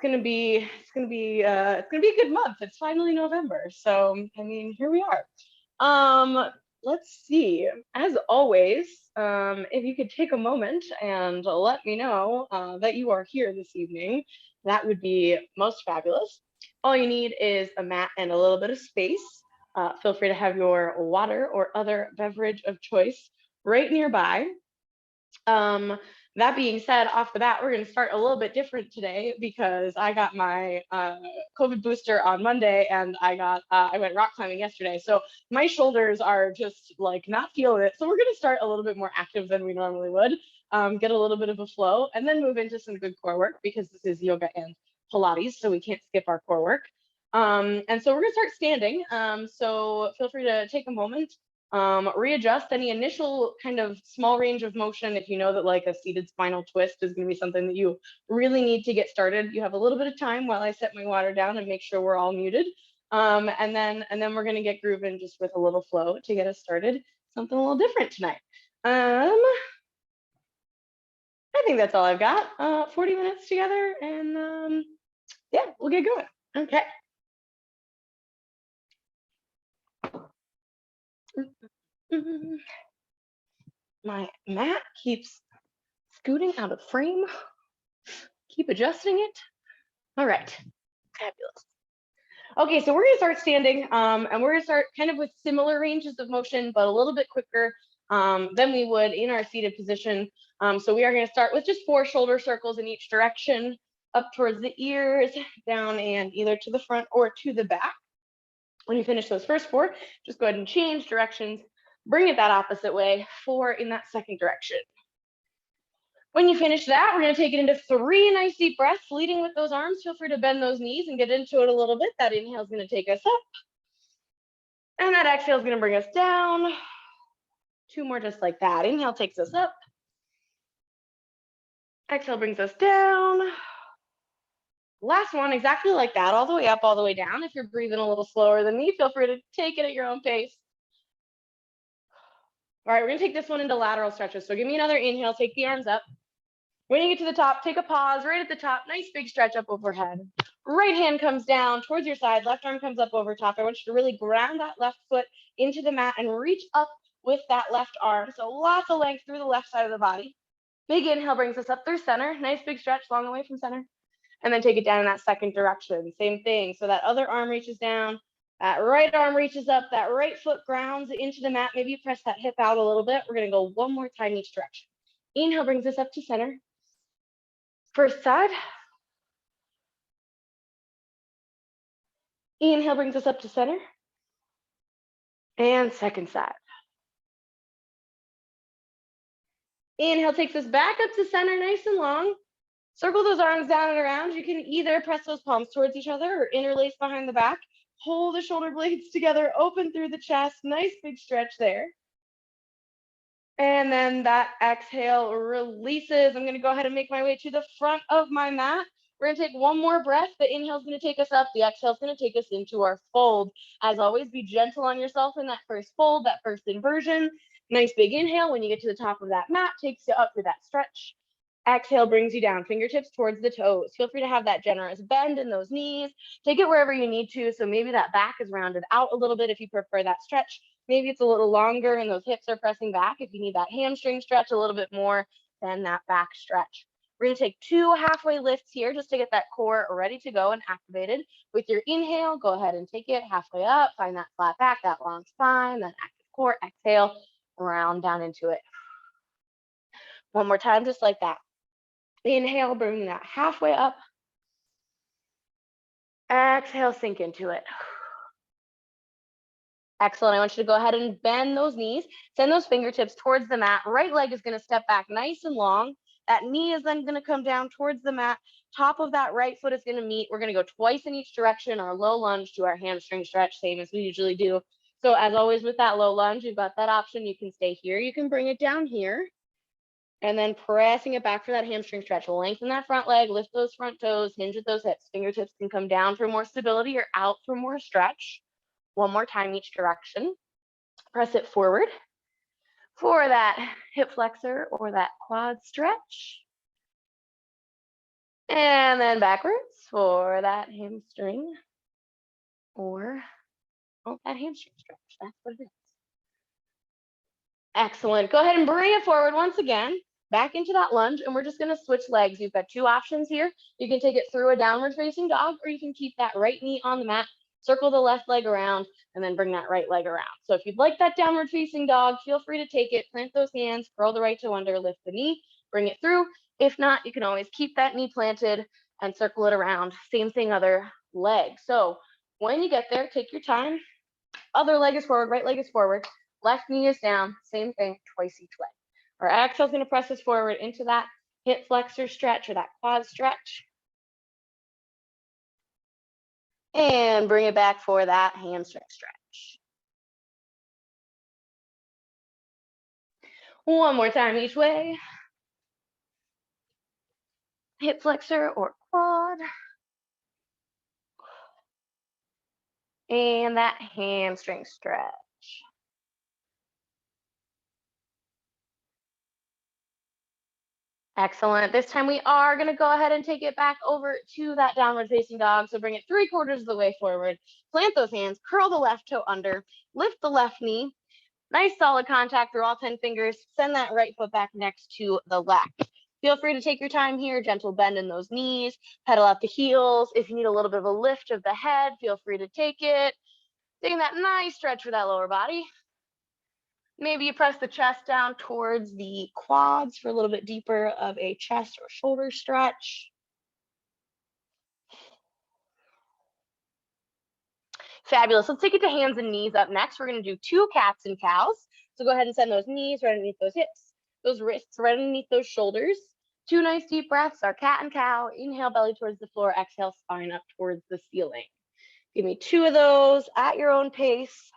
a good month. It's finally November. So, I mean, here we are. Let's see. As always, if you could take a moment and let me know that you are here this evening, that would be most fabulous. All you need is a mat and a little bit of space. Feel free to have your water or other beverage of choice right nearby. That being said, off the bat, we're going to start a little bit different today because I got my COVID booster on Monday and I went rock climbing yesterday. So my shoulders are just like not feeling it. So we're going to start a little bit more active than we normally would, get a little bit of a flow, and then move into some good core work because this is yoga and Pilates, so we can't skip our core work. And so we're going to start standing. So feel free to take a moment. Readjust any initial kind of small range of motion. If you know that like a seated spinal twist is going to be something that you really need to get started, you have a little bit of time while I set my water down and make sure we're all muted. And then we're going to get grooving just with a little flow to get us started. Something a little different tonight. I think that's all I've got. 40 minutes together, and yeah, we'll get going. Okay. My mat keeps scooting out of frame. Keep adjusting it. All right, fabulous. Okay, so we're gonna start standing, and we're gonna start kind of with similar ranges of motion, but a little bit quicker than we would in our seated position. So we are gonna start with just 4 shoulder circles in each direction, up towards the ears, down and either to the front or to the back. When you finish those first 4, just go ahead and change directions, bring it that opposite way, 4 in that second direction. When you finish that, we're going to take it into 3 nice deep breaths, leading with those arms. Feel free to bend those knees and get into it a little bit. That inhale is going to take us up. And that exhale is going to bring us down. 2 more just like that. Inhale takes us up. Exhale brings us down. Last one, exactly like that, all the way up, all the way down. If you're breathing a little slower than me, feel free to take it at your own pace. All right, we're going to take this one into lateral stretches. So give me another inhale, take the arms up. When you get to the top, take a pause right at the top. Nice big stretch up overhead. Right hand comes down towards your side. Left arm comes up over top. I want you to really ground that left foot into the mat and reach up with that left arm. So lots of length through the left side of the body. Big inhale brings us up through center. Nice big stretch, long away from center. And then take it down in that second direction. Same thing. So that other arm reaches down. That right arm reaches up. That right foot grounds into the mat. Maybe you press that hip out a little bit. We're going to go one more time each direction. Inhale brings us up to center. First side. Inhale brings us up to center. And second side. Inhale takes us back up to center, nice and long. Circle those arms down and around. You can either press those palms towards each other or interlace behind the back. Pull the shoulder blades together, open through the chest. Nice big stretch there. And then that exhale releases. I'm going to go ahead and make my way to the front of my mat. We're going to take one more breath. The inhale is going to take us up. The exhale is going to take us into our fold. As always, be gentle on yourself in that first fold, that first inversion. Nice big inhale. When you get to the top of that mat, takes you up through that stretch. Exhale brings you down, fingertips towards the toes. Feel free to have that generous bend in those knees. Take it wherever you need to. So maybe that back is rounded out a little bit if you prefer that stretch. Maybe it's a little longer and those hips are pressing back. If you need that hamstring stretch a little bit more than that back stretch. We're going to take 2 halfway lifts here just to get that core ready to go and activated. With your inhale, go ahead and take it halfway up. Find that flat back, that long spine, that active core. Exhale, round down into it. One more time, just like that. Inhale, bring that halfway up. Exhale, sink into it. Excellent. I want you to go ahead and bend those knees. Send those fingertips towards the mat. Right leg is going to step back nice and long. That knee is then going to come down towards the mat. Top of that right foot is going to meet. We're going to go twice in each direction. Our low lunge to our hamstring stretch, same as we usually do. So as always with that low lunge, you've got that option. You can stay here. You can bring it down here. And then pressing it back for that hamstring stretch. Lengthen that front leg, lift those front toes, hinge at those hips. Fingertips can come down for more stability or out for more stretch. One more time each direction. Press it forward for that hip flexor or that quad stretch. And then backwards for that hamstring or that hamstring stretch. That's what it is. Excellent. Go ahead and bring it forward once again, back into that lunge, and we're just going to switch legs. You've got two options here. You can take it through a downward facing dog, or you can keep that right knee on the mat, circle the left leg around, and then bring that right leg around. So if you'd like that downward facing dog, feel free to take it, plant those hands, curl the right toe under, lift the knee, bring it through. If not, you can always keep that knee planted and circle it around. Same thing, other leg. So when you get there, take your time. Other leg is forward, right leg is forward, left knee is down, same thing, twice each way. Our exhale is going to press us forward into that hip flexor stretch or that quad stretch. And bring it back for that hamstring stretch. One more time each way. Hip flexor or quad. And that hamstring stretch. Excellent. This time we are going to go ahead and take it back over to that downward facing dog. So bring it 3/4 of the way forward. Plant those hands, curl the left toe under, lift the left knee. Nice solid contact through all 10 fingers. Send that right foot back next to the left. Feel free to take your time here, gentle bend in those knees, pedal out the heels. If you need a little bit of a lift of the head, feel free to take it. Taking that nice stretch for that lower body. Maybe you press the chest down towards the quads for a little bit deeper of a chest or shoulder stretch. Fabulous. Let's take it to hands and knees up next. We're going to do 2 cats and cows. So go ahead and send those knees right underneath those hips, those wrists right underneath those shoulders. 2 nice deep breaths, our cat and cow. Inhale, belly towards the floor. Exhale, spine up towards the ceiling. Give me 2 of those at your own pace.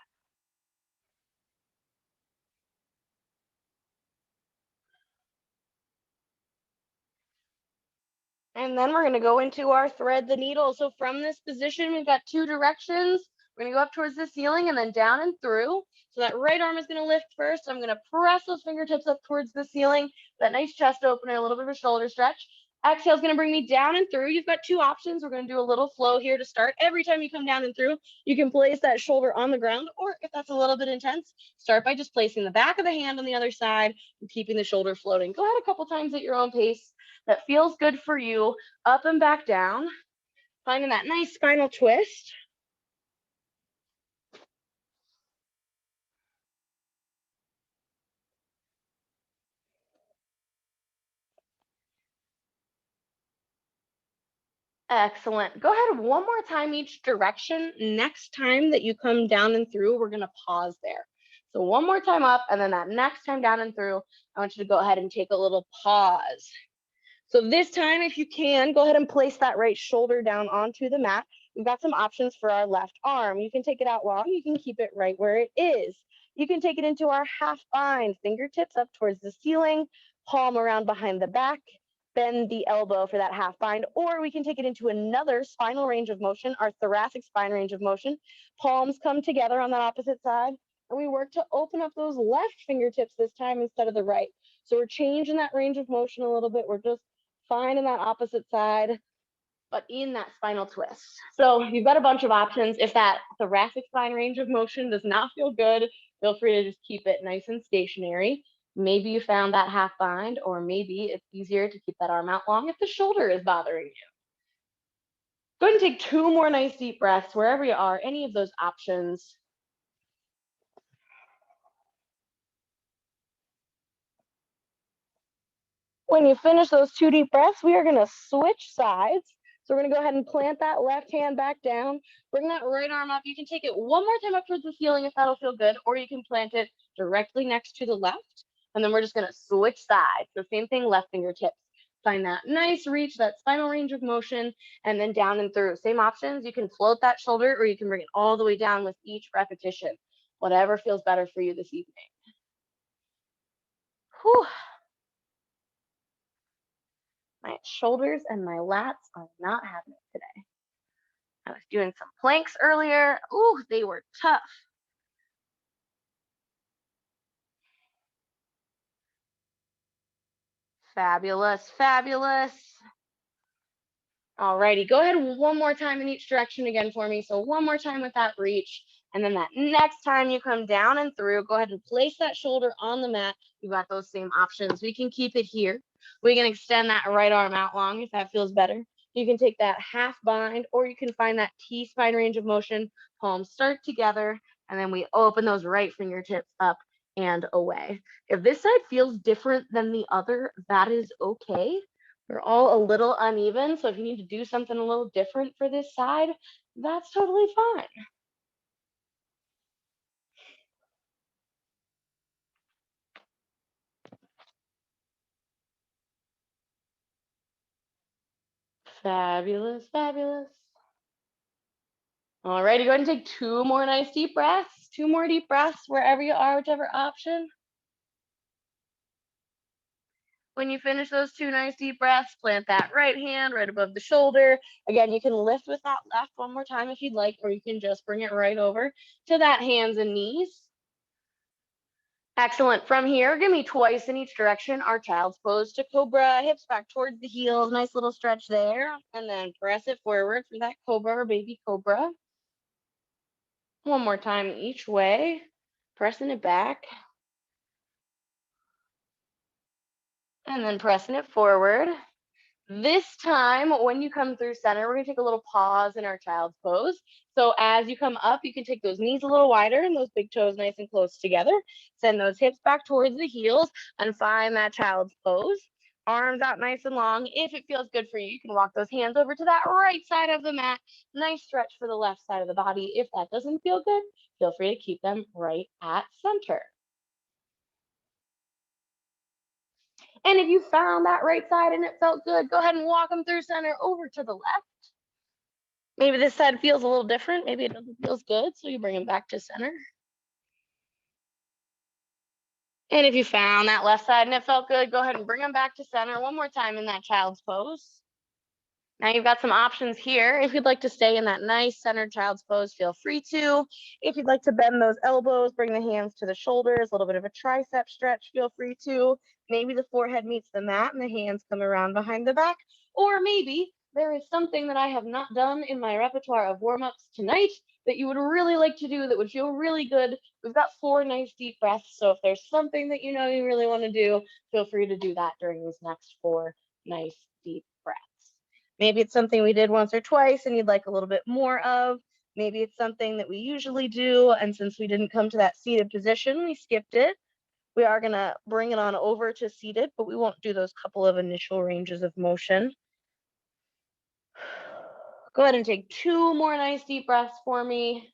And then we're going to go into our thread the needle. So from this position, we've got 2 directions. We're going to go up towards the ceiling and then down and through. So that right arm is going to lift first. I'm going to press those fingertips up towards the ceiling. That nice chest opener, a little bit of a shoulder stretch. Exhale is going to bring me down and through. You've got 2 options. We're going to do a little flow here to start. Every time you come down and through, you can place that shoulder on the ground, or if that's a little bit intense, start by just placing the back of the hand on the other side and keeping the shoulder floating. Go ahead a couple times at your own pace. That feels good for you. Up and back down. Finding that nice spinal twist. Excellent. Go ahead one more time each direction. Next time that you come down and through, we're going to pause there. So one more time up, and then that next time down and through, I want you to go ahead and take a little pause. So this time, if you can, go ahead and place that right shoulder down onto the mat. We've got some options for our left arm. You can take it out long. You can keep it right where it is. You can take it into our half bind, fingertips up towards the ceiling, palm around behind the back, bend the elbow for that half bind, or we can take it into another spinal range of motion, our thoracic spine range of motion. Palms come together on that opposite side, and we work to open up those left fingertips this time instead of the right. So we're changing that range of motion a little bit. We're just finding that opposite side, but in that spinal twist. So you've got a bunch of options. If that thoracic spine range of motion does not feel good, feel free to just keep it nice and stationary. Maybe you found that half bind, or maybe it's easier to keep that arm out long if the shoulder is bothering you. Go ahead and take 2 more nice deep breaths wherever you are, any of those options. When you finish those 2 deep breaths, we are going to switch sides. So we're going to go ahead and plant that left hand back down. Bring that right arm up. You can take it one more time up towards the ceiling if that'll feel good, or you can plant it directly next to the left. And then we're just going to switch sides. So same thing, left fingertips. Find that nice reach, that spinal range of motion, and then down and through. Same options. You can float that shoulder, or you can bring it all the way down with each repetition. Whatever feels better for you this evening. Whew. My shoulders and my lats are not having it today. I was doing some planks earlier. Ooh, they were tough. Fabulous, fabulous. Alrighty, go ahead one more time in each direction again for me. So one more time with that reach. And then that next time you come down and through, go ahead and place that shoulder on the mat. You've got those same options. We can keep it here. We can extend that right arm out long if that feels better. You can take that half bind, or you can find that T-spine range of motion. Palms start together, and then we open those right fingertips up and away. If this side feels different than the other, that is okay. We're all a little uneven, so if you need to do something a little different for this side, that's totally fine. Fabulous, fabulous. All right, go ahead and take two more nice deep breaths. Two more deep breaths wherever you are, whichever option. When you finish those two nice deep breaths, plant that right hand right above the shoulder. Again, you can lift with that left one more time if you'd like, or you can just bring it right over to that hands and knees. Excellent. From here, give me twice in each direction. Our child's pose to cobra, hips back towards the heels. Nice little stretch there. And then press it forward for that cobra or baby cobra. One more time each way. Pressing it back. And then pressing it forward. This time, when you come through center, we're gonna take a little pause in our child's pose. So as you come up, you can take those knees a little wider and those big toes nice and close together. Send those hips back towards the heels and find that child's pose. Arms out nice and long. If it feels good for you, you can walk those hands over to that right side of the mat. Nice stretch for the left side of the body. If that doesn't feel good, feel free to keep them right at center. And if you found that right side and it felt good, go ahead and walk them through center over to the left. Maybe this side feels a little different. Maybe it doesn't feel good, so you bring them back to center. And if you found that left side and it felt good, go ahead and bring them back to center one more time in that child's pose. Now you've got some options here. If you'd like to stay in that nice centered child's pose, feel free to. If you'd like to bend those elbows, bring the hands to the shoulders, a little bit of a tricep stretch, feel free to. Maybe the forehead meets the mat and the hands come around behind the back. Or maybe there is something that I have not done in my repertoire of warm-ups tonight that you would really like to do that would feel really good. We've got 4 nice deep breaths, so if there's something that you know you really want to do, feel free to do that during these next 4 nice deep breaths. Maybe it's something we did once or twice and you'd like a little bit more of. Maybe it's something that we usually do, and since we didn't come to that seated position, we skipped it. We are gonna bring it on over to seated, but we won't do those couple of initial ranges of motion. Go ahead and take 2 more nice deep breaths for me.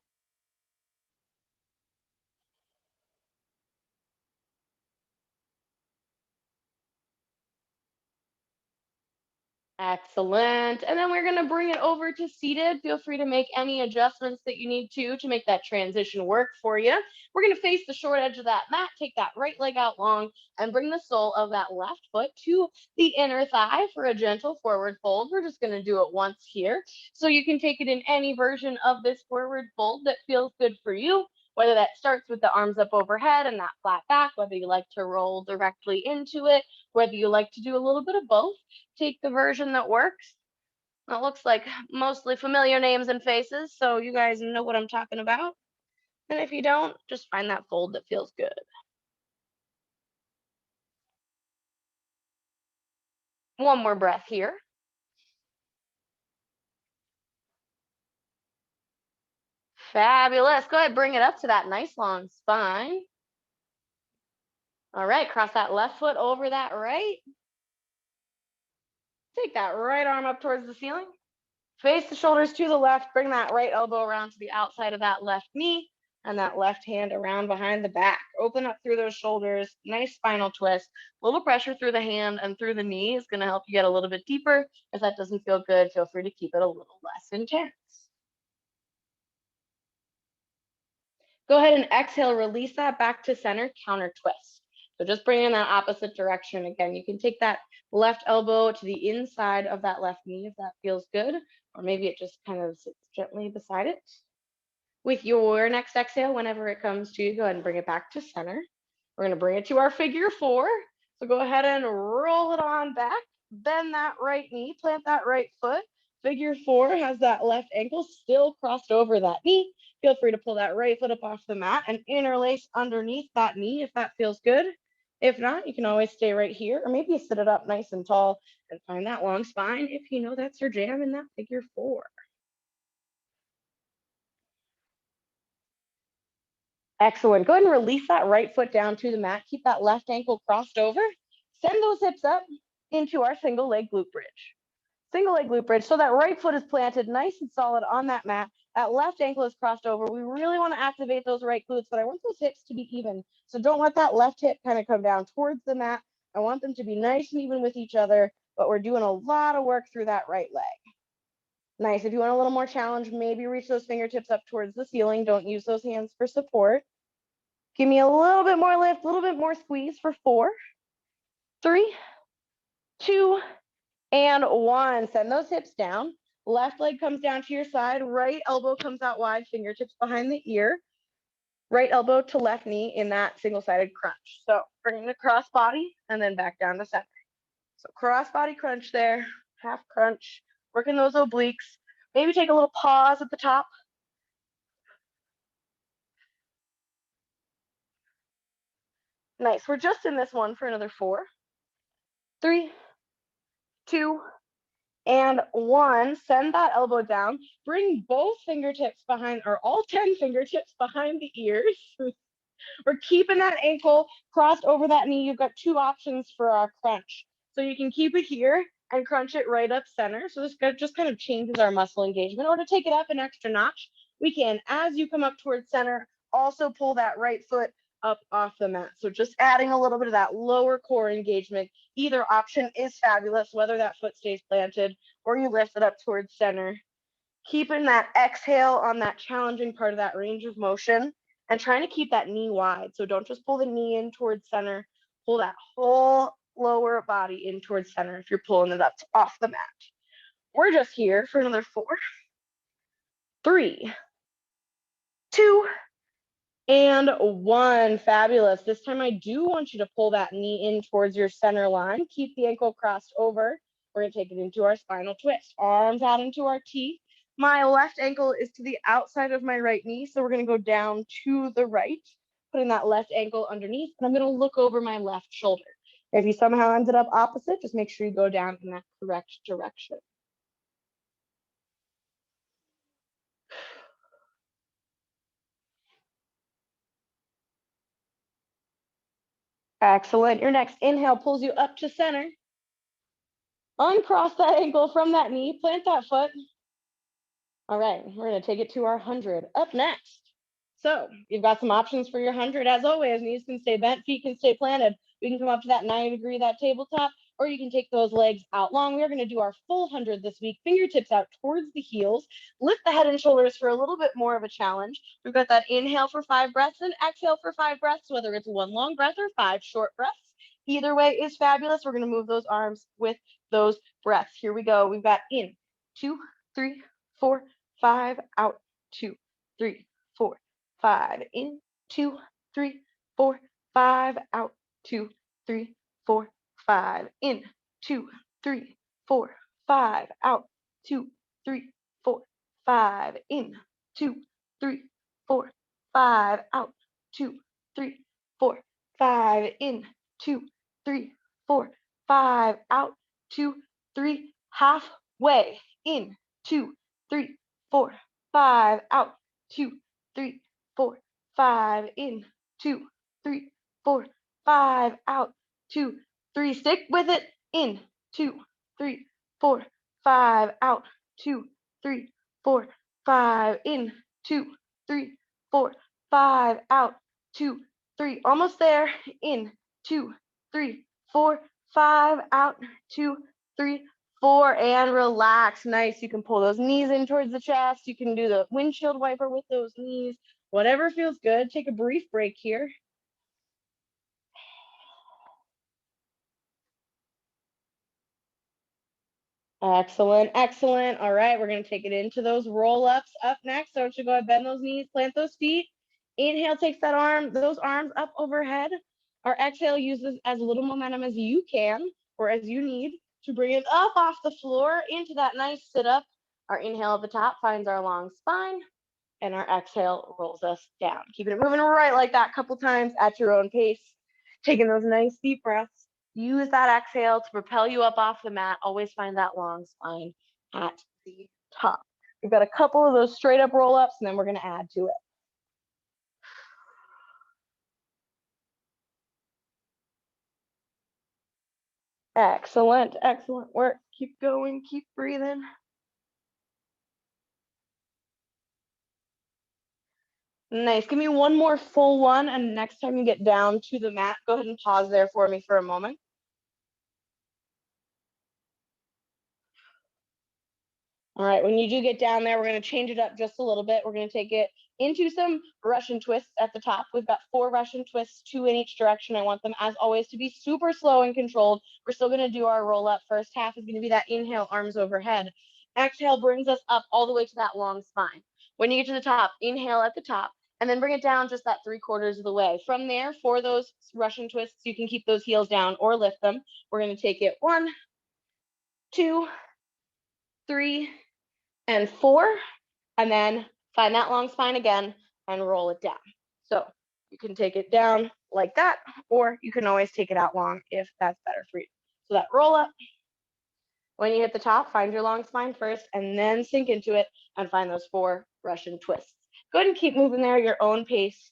Excellent. And then we're going to bring it over to seated. Feel free to make any adjustments that you need to make that transition work for you. We're going to face the short edge of that mat, take that right leg out long, and bring the sole of that left foot to the inner thigh for a gentle forward fold. We're just going to do it once here. So you can take it in any version of this forward fold that feels good for you, whether that starts with the arms up overhead and that flat back, whether you like to roll directly into it, whether you like to do a little bit of both. Take the version that works. It looks like mostly familiar names and faces, so you guys know what I'm talking about. And if you don't, just find that fold that feels good. One more breath here. Fabulous. Go ahead, bring it up to that nice long spine. All right, cross that left foot over that right. Take that right arm up towards the ceiling. Face the shoulders to the left. Bring that right elbow around to the outside of that left knee and that left hand around behind the back. Open up through those shoulders. Nice spinal twist. A little pressure through the hand and through the knee is going to help you get a little bit deeper. If that doesn't feel good, feel free to keep it a little less intense. Go ahead and exhale, release that back to center, counter twist. So just bring in that opposite direction. Again, you can take that left elbow to the inside of that left knee if that feels good, or maybe it just kind of sits gently beside it. With your next exhale, whenever it comes to you, go ahead and bring it back to center. We're going to bring it to our figure 4. So go ahead and roll it on back, bend that right knee, plant that right foot, Figure 4 has that left ankle still crossed over that knee. Feel free to pull that right foot up off the mat and interlace underneath that knee if that feels good. If not, you can always stay right here, or maybe sit it up nice and tall and find that long spine if you know that's your jam in that figure 4. Excellent. Go ahead and release that right foot down to the mat. Keep that left ankle crossed over. Send those hips up into our single leg glute bridge. Single leg glute bridge. So that right foot is planted nice and solid on that mat. That left ankle is crossed over. We really want to activate those right glutes, but I want those hips to be even. So don't let that left hip kind of come down towards the mat. I want them to be nice and even with each other, but we're doing a lot of work through that right leg. Nice. If you want a little more challenge, maybe reach those fingertips up towards the ceiling. Don't use those hands for support. Give me a little bit more lift, a little bit more squeeze for 4, 3, 2, and 1. Send those hips down. Left leg comes down to your side. Right elbow comes out wide, fingertips behind the ear. Right elbow to left knee in that single-sided crunch. So bringing the cross body and then back down to center. So cross body crunch there, half crunch, working those obliques. Maybe take a little pause at the top. Nice. We're just in this one for another 4, 3, 2, and 1. Send that elbow down. Bring both fingertips behind, or all 10 fingertips behind the ears. We're keeping that ankle crossed over that knee. You've got 2 options for our crunch. So you can keep it here and crunch it right up center. So this just kind of changes our muscle engagement. Or to take it up an extra notch, we can, as you come up towards center, also pull that right foot up off the mat. So just adding a little bit of that lower core engagement. Either option is fabulous, whether that foot stays planted or you lift it up towards center. Keeping that exhale on that challenging part of that range of motion and trying to keep that knee wide. So don't just pull the knee in towards center, pull that whole lower body in towards center if you're pulling it up off the mat. We're just here for another 4, 3, 2, and 1. Fabulous. This time I do want you to pull that knee in towards your center line. Keep the ankle crossed over. We're going to take it into our spinal twist. Arms out into our T. My left ankle is to the outside of my right knee, so we're going to go down to the right, putting that left ankle underneath, and I'm going to look over my left shoulder. If you somehow ended up opposite, just make sure you go down in that correct direction. Excellent. Your next inhale pulls you up to center. Uncross that ankle from that knee, plant that foot. All right, we're going to take it to our 100. Up next. So you've got some options for your 100. As always, knees can stay bent, feet can stay planted. We can come up to that 90-degree, that tabletop, or you can take those legs out long. We're going to do our full 100 this week. Fingertips out towards the heels. Lift the head and shoulders for a little bit more of a challenge. We've got that inhale for 5 breaths and exhale for 5 breaths, whether it's 1 long breath or 5 short breaths. Either way is fabulous. We're going to move those arms with those breaths. Here we go. We've got in, 2, 3, 4, 5, out, 2, 3, 4, 5, in, 2, 3, 4, 5, out, 2, 3, 4, 5, in, 2, 3, 4, 5, out, 2, 3, 4, 5, in, 2, 3, 4, 5, out, 2, 3, 4, 5, in, 2, 3, 4, 5, out, 2, 3, halfway, in, 2, 3, 4, 5, out, 2, 3, 4, 5, in, 2, 3, 4, 5, out, 2, 3, stick with it, in, 2, 3, 4, 5, out, 2, 3, 4, 5, in, 2, 3, 4, 5, out, 2, 3, almost there, in, 2, 3, 4, 5, out, 2, 3, 4, and relax. Nice. You can pull those knees in towards the chest. You can do the windshield wiper with those knees. Whatever feels good. Take a brief break here. Excellent, excellent. All right, we're going to take it into those roll-ups up next. So I want you to go ahead, bend those knees, plant those feet. Inhale takes those arms up overhead. Our exhale uses as little momentum as you can or as you need to bring it up off the floor into that nice sit-up. Our inhale at the top finds our long spine, and our exhale rolls us down. Keeping it moving right like that a couple times at your own pace. Taking those nice deep breaths. Use that exhale to propel you up off the mat. Always find that long spine at the top. We've got a couple of those straight up roll ups, and then we're going to add to it. Excellent, excellent work. Keep going, keep breathing. Nice. Give me one more full one, and next time you get down to the mat, go ahead and pause there for me for a moment. All right, when you do get down there, we're going to change it up just a little bit. We're going to take it into some Russian twists at the top. We've got 4 Russian twists, 2 in each direction. I want them, as always, to be super slow and controlled. We're still going to do our roll up. First half is going to be that inhale, arms overhead. Exhale brings us up all the way to that long spine. When you get to the top, inhale at the top, and then bring it down just that 3/4 of the way. From there, for those Russian twists, you can keep those heels down or lift them. We're going to take it 1, 2, 3, and 4, and then find that long spine again and roll it down. So you can take it down like that, or you can always take it out long if that's better for you. So that roll up, when you hit the top, find your long spine first, and then sink into it and find those 4 Russian twists. Go ahead and keep moving there at your own pace.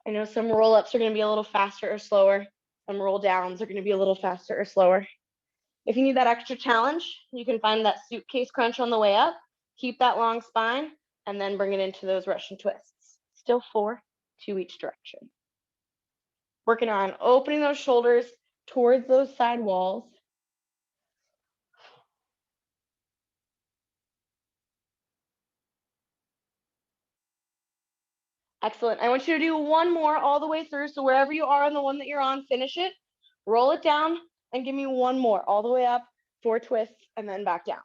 I know some roll ups are going to be a little faster or slower. Some roll downs are going to be a little faster or slower. If you need that extra challenge, you can find that suitcase crunch on the way up, keep that long spine, and then bring it into those Russian twists. Still 4, 2 each direction. Working on opening those shoulders towards those side walls. Excellent. I want you to do one more all the way through. So wherever you are on the one that you're on, finish it, roll it down, and give me one more all the way up, 4 twists, and then back down.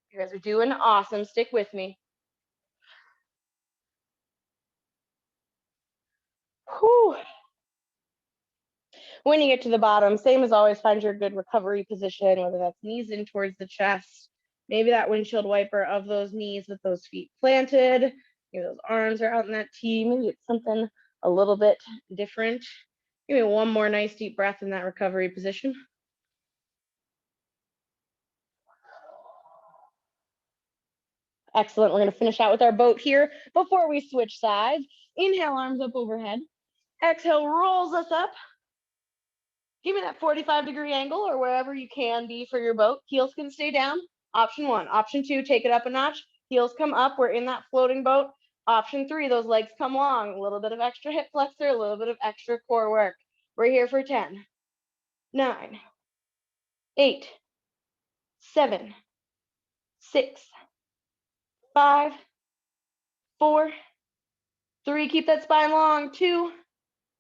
You guys are doing awesome. Stick with me. Whew. When you get to the bottom, same as always, find your good recovery position, whether that's knees in towards the chest, maybe that windshield wiper of those knees with those feet planted, maybe those arms are out in that T, maybe it's something a little bit different. Give me one more nice deep breath in that recovery position. Excellent. We're going to finish out with our boat here before we switch sides. Inhale, arms up overhead. Exhale, rolls us up. Give me that 45-degree angle or wherever you can be for your boat. Heels can stay down. Option 1. Option 2, take it up a notch. Heels come up. We're in that floating boat. Option 3, those legs come long. A little bit of extra hip flexor, a little bit of extra core work. We're here for 10, 9, 8, 7, 6, 5, 4, 3. Keep that spine long. 2,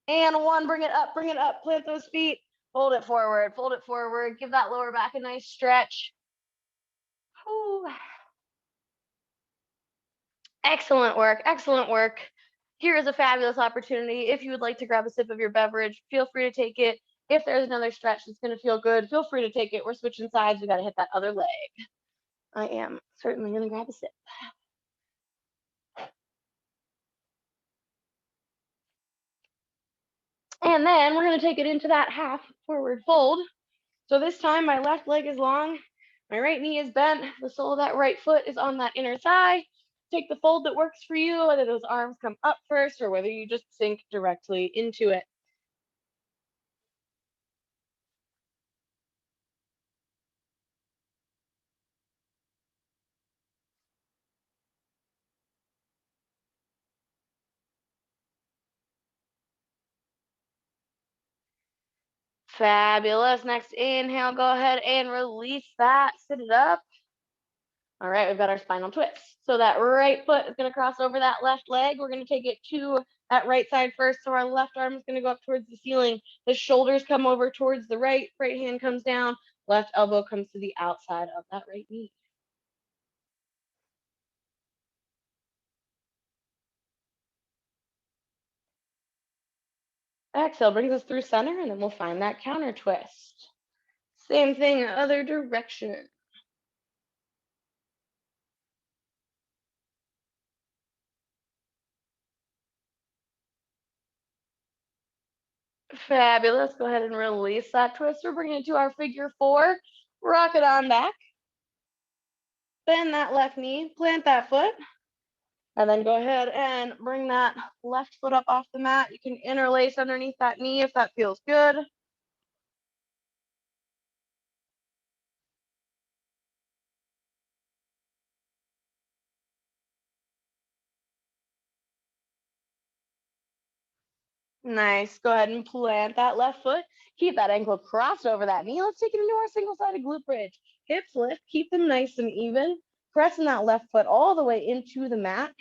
and 1. Bring it up, bring it up. Plant those feet. Fold it forward, fold it forward. Give that lower back a nice stretch. Whew. Excellent work, excellent work. Here is a fabulous opportunity. If you would like to grab a sip of your beverage, feel free to take it. If there's another stretch that's going to feel good, feel free to take it. We're switching sides. We got to hit that other leg. I am certainly going to grab a sip. And then we're going to take it into that half forward fold. So this time my left leg is long, my right knee is bent, the sole of that right foot is on that inner thigh. Take the fold that works for you, whether those arms come up first or whether you just sink directly into it. Fabulous. Next inhale, go ahead and release that. Sit it up. All right, we've got our spinal twist. So that right foot is going to cross over that left leg. We're going to take it to that right side first. So our left arm is going to go up towards the ceiling. The shoulders come over towards the right. Right hand comes down. Left elbow comes to the outside of that right knee. Exhale brings us through center, and then we'll find that counter twist. Same thing, other direction. Fabulous. Go ahead and release that twist. We're bringing it to our figure four. Rock it on back. Bend that left knee, plant that foot, and then go ahead and bring that left foot up off the mat. You can interlace underneath that knee if that feels good. Nice. Go ahead and plant that left foot. Keep that ankle crossed over that knee. Let's take it into our single-sided glute bridge. Hips lift. Keep them nice and even. Pressing that left foot all the way into the mat.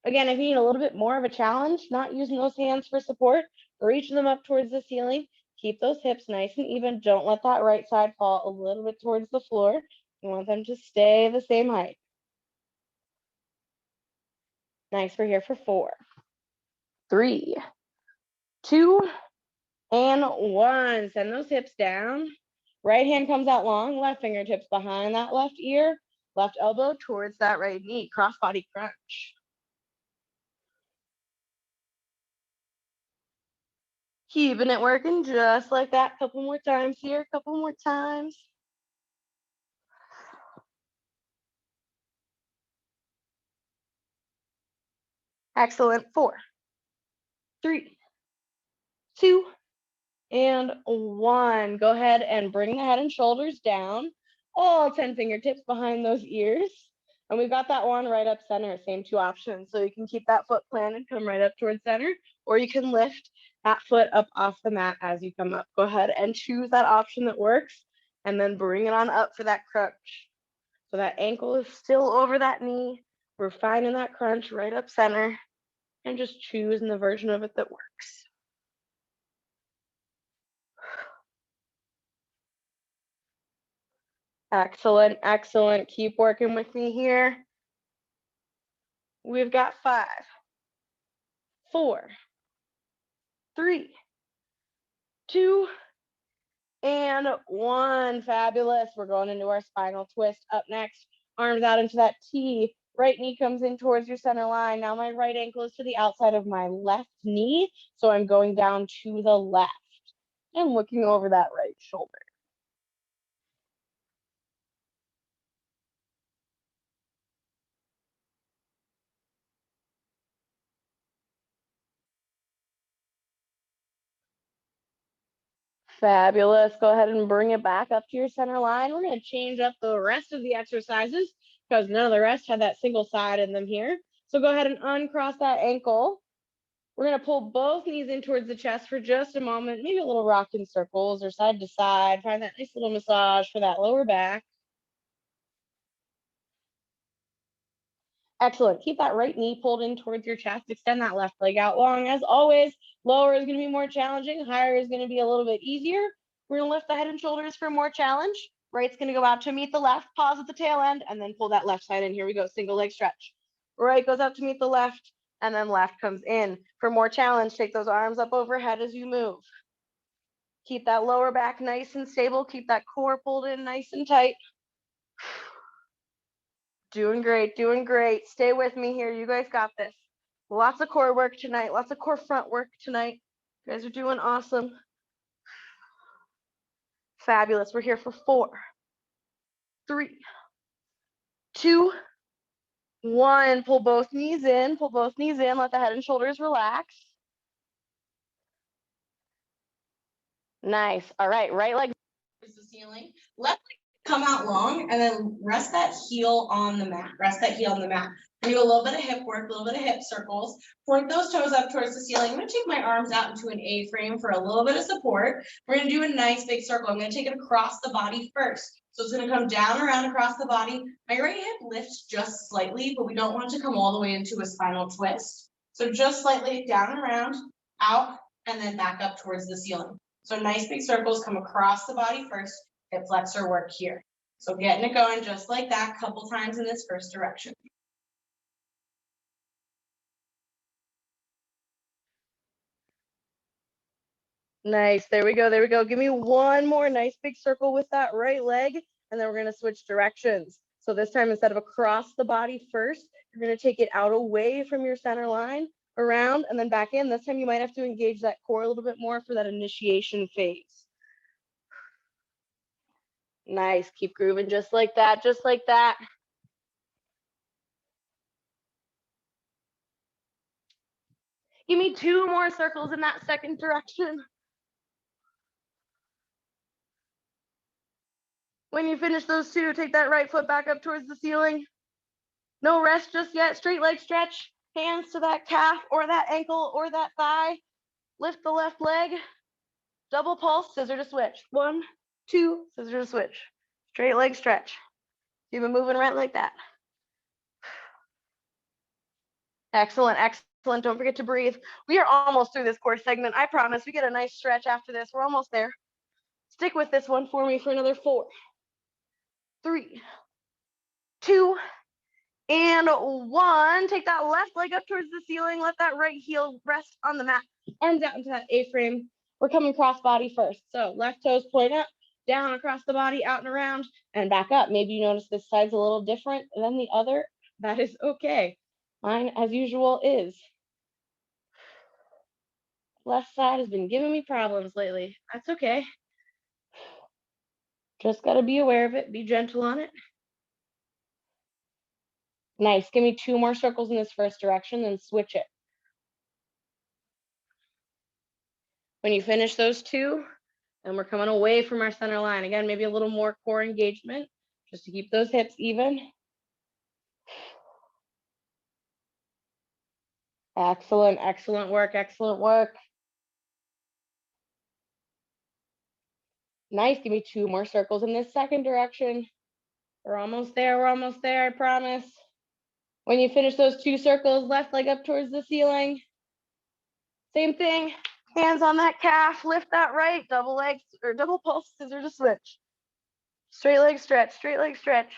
Again, if you need a little bit more of a challenge, not using those hands for support, reaching them up towards the ceiling. Keep those hips nice and even. Don't let that right side fall a little bit towards the floor. You want them to stay the same height. Nice. We're here for 4, 3, 2, and 1. Send those hips down. Right hand comes out long, left fingertips behind that left ear, left elbow towards that right knee. Cross-body crunch. Keeping it working just like that. Couple more times here, couple more times. Excellent. 4, 3, 2, and 1. Go ahead and bring the head and shoulders down. All 10 fingertips behind those ears. And we've got that one right up center. Same 2 options. So you can keep that foot planted, come right up towards center, or you can lift that foot up off the mat as you come up. Go ahead and choose that option that works, and then bring it on up for that crunch. So that ankle is still over that knee. We're finding that crunch right up center, and just choosing the version of it that works. Excellent, excellent. Keep working with me here. We've got 5, 4, 3, 2, and 1. Fabulous. We're going into our spinal twist up next. Arms out into that T. Right knee comes in towards your center line. Now my right ankle is to the outside of my left knee, so I'm going down to the left and looking over that right shoulder. Fabulous. Go ahead and bring it back up to your center line. We're going to change up the rest of the exercises because none of the rest had that single side in them here. So go ahead and uncross that ankle. We're going to pull both knees in towards the chest for just a moment, maybe a little rock in circles or side to side. Find that nice little massage for that lower back. Excellent. Keep that right knee pulled in towards your chest. Extend that left leg out long. As always, lower is going to be more challenging. Higher is going to be a little bit easier. We're going to lift the head and shoulders for more challenge. Right's going to go out to meet the left. Pause at the tail end, and then pull that left side in. Here we go. Single leg stretch. Right goes out to meet the left, and then left comes in. For more challenge, take those arms up overhead as you move. Keep that lower back nice and stable. Keep that core pulled in nice and tight. Doing great, doing great. Stay with me here. You guys got this. Lots of core work tonight. Lots of core front work tonight. You guys are doing awesome. Fabulous. We're here for 4, 3, 2, 1. Pull both knees in. Pull both knees in. Let the head and shoulders relax. Nice. All right. Right leg towards the ceiling. Left leg come out long, and then rest that heel on the mat. Rest that heel on the mat. Do a little bit of hip work, a little bit of hip circles. Point those toes up towards the ceiling. I'm going to take my arms out into an A-frame for a little bit of support. We're going to do a nice big circle. I'm going to take it across the body first. So it's going to come down around across the body. My right hip lifts just slightly, but we don't want it to come all the way into a spinal twist. So just slightly down and around, out, and then back up towards the ceiling. So nice big circles, come across the body first. Hip flexor work here. So getting it going just like that, couple times in this first direction. Nice. There we go. There we go. Give me one more nice big circle with that right leg, and then we're going to switch directions. So this time, instead of across the body first, you're going to take it out away from your center line, around, and then back in. This time, you might have to engage that core a little bit more for that initiation phase. Nice. Keep grooving just like that, just like that. Give me 2 more circles in that second direction. When you finish those 2, take that right foot back up towards the ceiling. No rest just yet. Straight leg stretch. Hands to that calf or that ankle or that thigh. Lift the left leg. Double pulse, scissor to switch. 1, 2, scissor to switch. Straight leg stretch. Keep it moving right like that. Excellent, excellent. Don't forget to breathe. We are almost through this core segment. I promise we get a nice stretch after this. We're almost there. Stick with this one for me for another 4, 3, 2, and 1. Take that left leg up towards the ceiling. Let that right heel rest on the mat. Arms out into that A-frame. We're coming cross body first. So left toes point up, down across the body, out and around, and back up. Maybe you notice this side's a little different than the other. That is okay. Mine, as usual, is. Left side has been giving me problems lately. That's okay. Just got to be aware of it. Be gentle on it. Nice. Give me 2 more circles in this first direction, then switch it. When you finish those 2, and we're coming away from our center line. Again, maybe a little more core engagement just to keep those hips even. Excellent, excellent work, excellent work. Nice. Give me 2 more circles in this second direction. We're almost there, I promise. When you finish those 2 circles, left leg up towards the ceiling. Same thing, hands on that calf, lift that right, double leg or double pulse, scissor to switch. Straight leg stretch, straight leg stretch.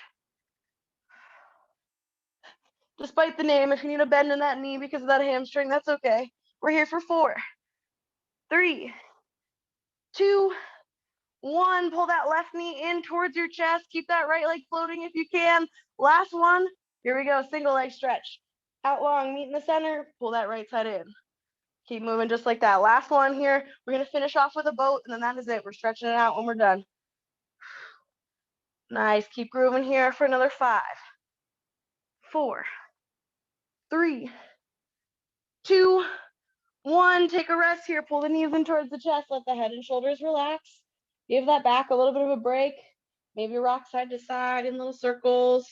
Despite the name, if you need a bend in that knee because of that hamstring, that's okay. We're here for 4, 3, 2, 1. Pull that left knee in towards your chest. Keep that right leg floating if you can. Last one. Here we go. Single leg stretch. Out long, meet in the center. Pull that right side in. Keep moving just like that. Last one here. We're going to finish off with a boat, and then that is it. We're stretching it out when we're done. Nice. Keep grooving here for another 5, 4, 3, 2, 1. Take a rest here. Pull the knees in towards the chest. Let the head and shoulders relax. Give that back a little bit of a break. Maybe rock side to side in little circles.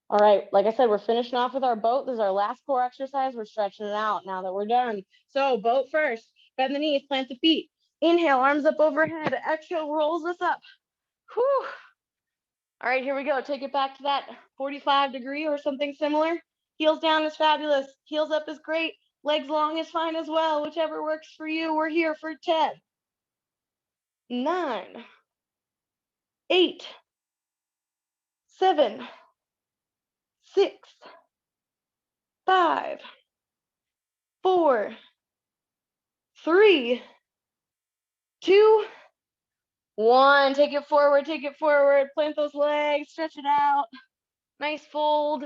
All right, like I said, we're finishing off with our boat. This is our last core exercise. We're stretching it out now that we're done. So boat first. Bend the knees, plant the feet. Inhale, arms up overhead. Exhale, rolls us up. Whew. All right, here we go. Take it back to that 45-degree or something similar. Heels down is fabulous. Heels up is great. Legs long is fine as well. Whichever works for you. We're here for 10, 9, 8, 7, 6, 5, 4, 3, 2, 1. Take it forward, take it forward. Plant those legs, stretch it out. Nice fold.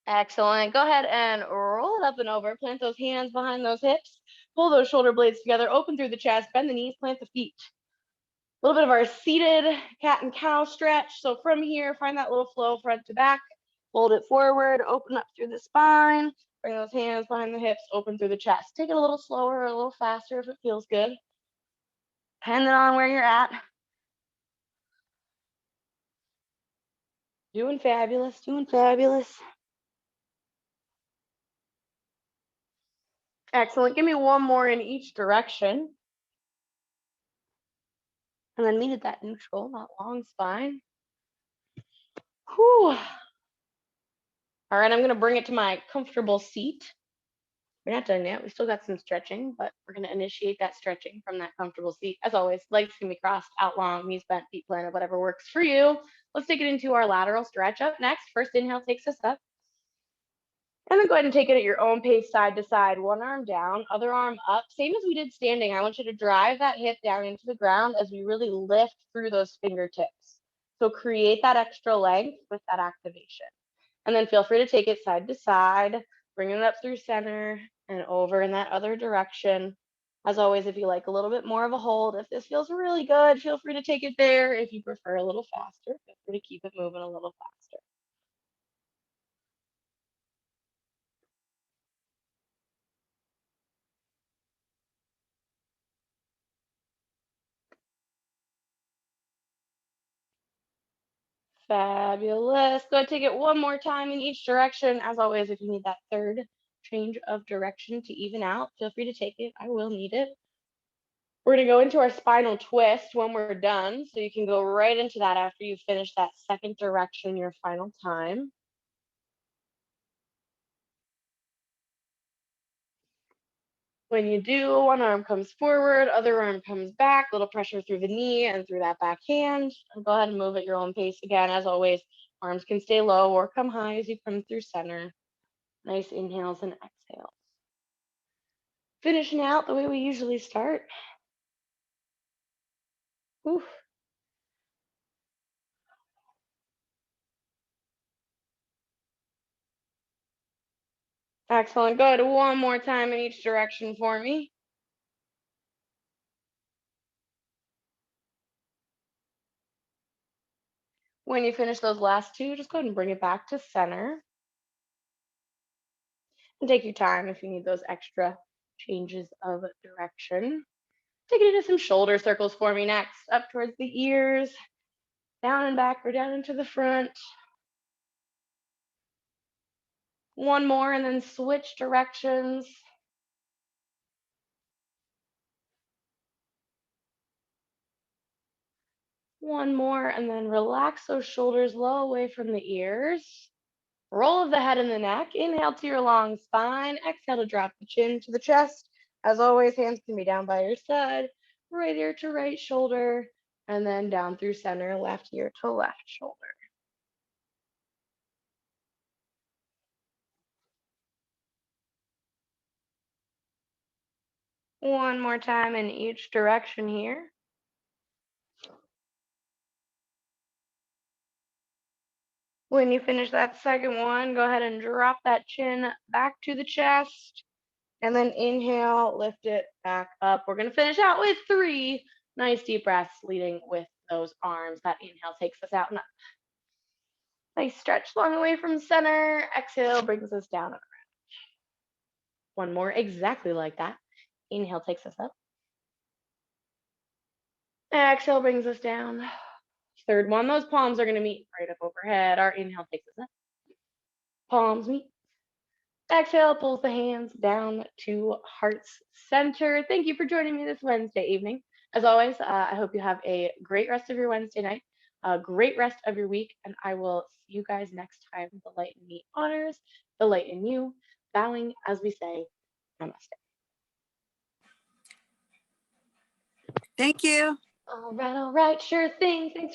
Excellent. Go ahead and roll it up and over. Plant those hands behind those hips. Pull those shoulder blades together. Open through the chest. Bend the knees. Plant the feet. A little bit of our seated cat and cow stretch. So from here, find that little flow front to back. Fold it forward. Open up through the spine. Bring those hands behind the hips. Open through the chest. Take it a little slower or a little faster if it feels good, depending on where you're at. Doing fabulous. Doing fabulous. Excellent. Give me one more in each direction. And then meet at that neutral, that long spine. Whew. All right, I'm going to bring it to my comfortable seat. We're not done yet. We still got some stretching, but we're going to initiate that stretching from that comfortable seat. As always, legs can be crossed out long, knees bent, feet planted, whatever works for you. Let's take it into our lateral stretch up next. First inhale takes us up. And then go ahead and take it at your own pace, side to side. One arm down, other arm up. Same as we did standing. I want you to drive that hip down into the ground as we really lift through those fingertips. So create that extra length with that activation. And then feel free to take it side to side, bringing it up through center and over in that other direction. As always, if you like a little bit more of a hold, if this feels really good, feel free to take it there. If you prefer a little faster, feel free to keep it moving a little faster. Fabulous. Go ahead, take it one more time in each direction. As always, if you need that third change of direction to even out, feel free to take it. I will need it. We're going to go into our spinal twist when we're done. So you can go right into that after you finish that second direction your final time. When you do, one arm comes forward, other arm comes back, little pressure through the knee and through that back hand. And go ahead and move at your own pace again. As always, arms can stay low or come high as you come through center. Nice inhales and exhales. Finishing out the way we usually start. Whew. Excellent. Go ahead one more time in each direction for me. When you finish those last two, just go ahead and bring it back to center. And take your time if you need those extra changes of direction. Take it into some shoulder circles for me next, up towards the ears, down and back or down into the front. One more and then switch directions. One more and then relax those shoulders low away from the ears. Roll of the head and the neck. Inhale to your long spine. Exhale to drop the chin to the chest. As always, hands can be down by your side, right ear to right shoulder, and then down through center, left ear to left shoulder. One more time in each direction here. When you finish that second one, go ahead and drop that chin back to the chest. And then inhale, lift it back up. We're going to finish out with 3 nice deep breaths, leading with those arms. That inhale takes us out and up. Nice stretch long away from center. Exhale brings us down and around. One more exactly like that. Inhale takes us up. Exhale brings us down. Third one, those palms are going to meet right up overhead. Our inhale takes us up. Palms meet. Exhale pulls the hands down to heart's center. Thank you for joining me this Wednesday evening. As always, I hope you have a great rest of your Wednesday night, a great rest of your week, and I will see you guys next time. The light in me honors the light in you, bowing as we say, namaste. Thank you. All right, sure thing. Thanks.